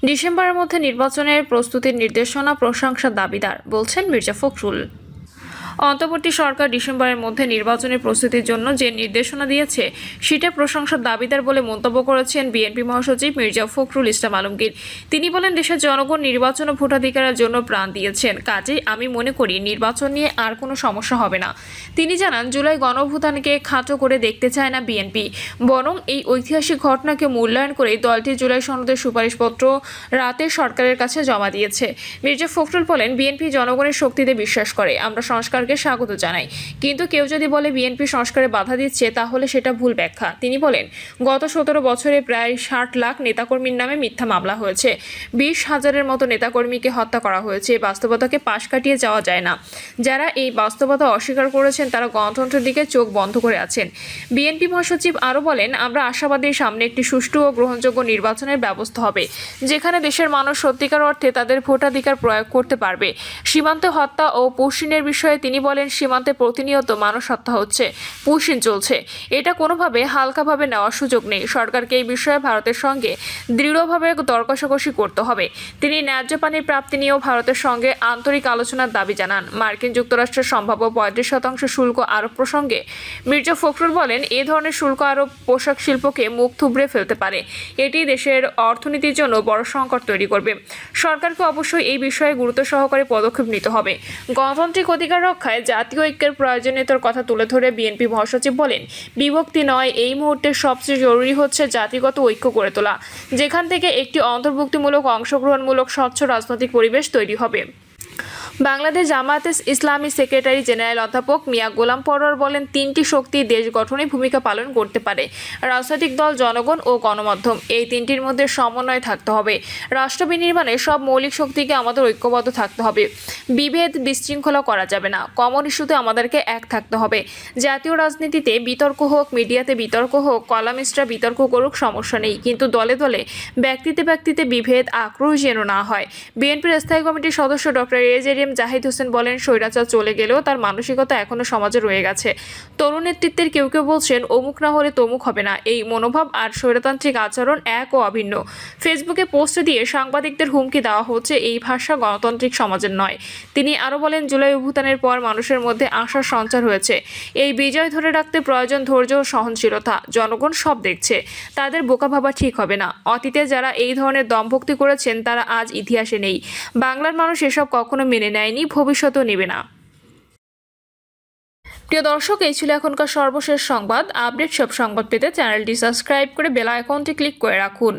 ডিসেম্বরের মধ্যে নির্বাচনের প্রস্তুতির নির্দেশনা প্রশংসার দাবিদার, বলছেন মির্জা ফখরুল। অন্তর্বর্তী সরকার ডিসেম্বরের মধ্যে নির্বাচনের প্রস্তুতির জন্য যে নির্দেশনা দিয়েছে সেটা প্রশংসার দাবিদার বলে মন্তব্য করেছেন বিএনপি মহাসচিব মির্জা ফখরুল ইসলাম আলমগীর। তিনি বলেন, দেশের জনগণ নির্বাচন ও ভোটাধিকারের জন্য প্রাণ দিয়েছেন, কাজেই আমি মনে করি নির্বাচন নিয়ে আর কোনো সমস্যা হবে না। তিনি জানান, জুলাই গণঅভ্যুত্থানকে খাটো করে দেখতে চায় না বিএনপি, বরং এই ঐতিহাসিক ঘটনাকে মূল্যায়ন করে দলটি জুলাই সনদের সুপারিশপত্র রাতে সরকারের কাছে জমা দিয়েছে। মির্জা ফখরুল বলেন, বিএনপি জনগণের শক্তিতে বিশ্বাস করে, আমরা সংস্কার স্বাগত জানাই, কিন্তু কেউ যদি বলে বিএনপি সংস্কারে বাধা দিচ্ছে তাহলে সেটা ভুল ব্যাখ্যা। তিনি বলেন, গত 17 বছরে প্রায় 60 লাখ নেতাকর্মীর নামে মিথ্যা মামলা হয়েছে, 20,000-এর মতো নেতাকর্মীকে হত্যা করা হয়েছে। বাস্তবতাকে পাশ কাটিয়ে যাওয়া যায় না। যারা এই বাস্তবতা অস্বীকার করেছেন তারা গণতন্ত্রের দিকে চোখ বন্ধ করে আছেন। বিএনপি মহাসচিব আরও বলেন, আমরা আশাবাদী সামনে একটি সুষ্ঠু ও গ্রহণযোগ্য নির্বাচনের ব্যবস্থা হবে, যেখানে দেশের মানুষ সত্যিকার অর্থে তাদের ভোটাধিকার প্রয়োগ করতে পারবে। সীমান্তে হত্যা ও পুশিনের বিষয়ে তিনি বলেন, সীমান্তে প্রতিনিয়ত মানুষ হত্যা হচ্ছে, পুশিন চলছে, এটা কোনোভাবে হালকাভাবে নেওয়ার সুযোগ নেই। সরকারকে এই বিষয়ে ভারতের সঙ্গে দৃঢ়ভাবে দর কষাকষি করতে হবে। তিনি ন্যায্য পানির প্রাপ্তি নিয়েও ভারতের সঙ্গে আন্তরিক আলোচনার দাবি জানান। মার্কিন যুক্তরাষ্ট্রের সম্ভাব্য 35% শুল্ক আরোপ প্রসঙ্গে মির্জা ফখরুল বলেন, এ ধরনের শুল্ক আরোপ পোশাক শিল্পকে মুখ থুবড়ে ফেলতে পারে, এটি দেশের অর্থনীতির জন্য বড় সংকট তৈরি করবে। সরকারকে অবশ্যই এই বিষয়ে গুরুত্ব সহকারে পদক্ষেপ নিতে হবে। গণতান্ত্রিক অধিকার রক্ষায় জাতীয় ঐক্যের প্রয়োজনীয়তার কথা তুলে ধরে বিএনপি মহাসচিব বলেন, বিভক্তি নয়, এই মুহূর্তে সবচেয়ে জরুরি হচ্ছে জাতিগত ঐক্য গড়ে তোলা, যেখান থেকে একটি অন্তর্ভুক্তিমূলক, অংশগ্রহণমূলক, স্বচ্ছ রাজনৈতিক পরিবেশ তৈরি হবে। বাংলাদেশ জামায়াতে ইসলামী সেক্রেটারি জেনারেল অধ্যাপক মিয়া গোলাম পরোয়ার বলেন, 3টি শক্তি দেশ গঠনে ভূমিকা পালন করতে পারে: রাজনৈতিক দল, জনগণ ও গণমাধ্যম। এই 3টির মধ্যে সমন্বয় থাকতে হবে। রাষ্ট্র বিনির্মাণে সব মৌলিক শক্তিকে আমাদের ঐক্যবদ্ধ থাকতে হবে। বিভেদ, বিশৃঙ্খলা করা যাবে না। কমন ইস্যুতে আমাদেরকে এক থাকতে হবে। জাতীয় রাজনীতিতে বিতর্ক হোক, মিডিয়াতে বিতর্ক হোক, কলামিস্টরা বিতর্ক করুক, সমস্যা নেই, কিন্তু দলে দলে, ব্যক্তিতে ব্যক্তিতে বিভেদ, আক্রোশ যেন না হয়। বিএনপির স্থায়ী কমিটির সদস্য ডক্টর এজেরিয়াম জাহিদ হোসেন বলেন, স্বৈরাচার চলে গেলেও তার মানসিকতা এখনো সমাজে রয়ে গেছে। তরুণ নেতৃত্বের কেউ কেউ বলছেন, অমুক না হলে তমুক হবে না। এই মনোভাব আর স্বৈরতান্ত্রিক আচরণ এক ও অভিন্ন। ফেসবুকে পোস্ট দিয়ে সাংবাদিকদের হুমকি দেওয়া হচ্ছে, এই ভাষা গণতান্ত্রিক সমাজের নয়। তিনি আরও বলেন, জুলাই অভ্যুত্থানের পর মানুষের মধ্যে আশার সঞ্চার হয়েছে। এই বিজয় ধরে রাখতে প্রয়োজন ধৈর্য ও সহনশীলতা। জনগণ সব দেখছে, তাদের বোকা ভাবা ঠিক হবে না। অতীতে যারা এই ধরনের দমভক্তি করেছেন তারা আজ ইতিহাসে নেই। বাংলার মানুষ এসব কখনো মেনে নেয়নি, ভবিষ্যতেও নেবে না। প্রিয় দর্শক, এই ছিল এখনকার সর্বশেষ সংবাদ। আপডেট সব সংবাদ পেতে চ্যানেলটি সাবস্ক্রাইব করে বেল আইকনটি ক্লিক করে রাখুন।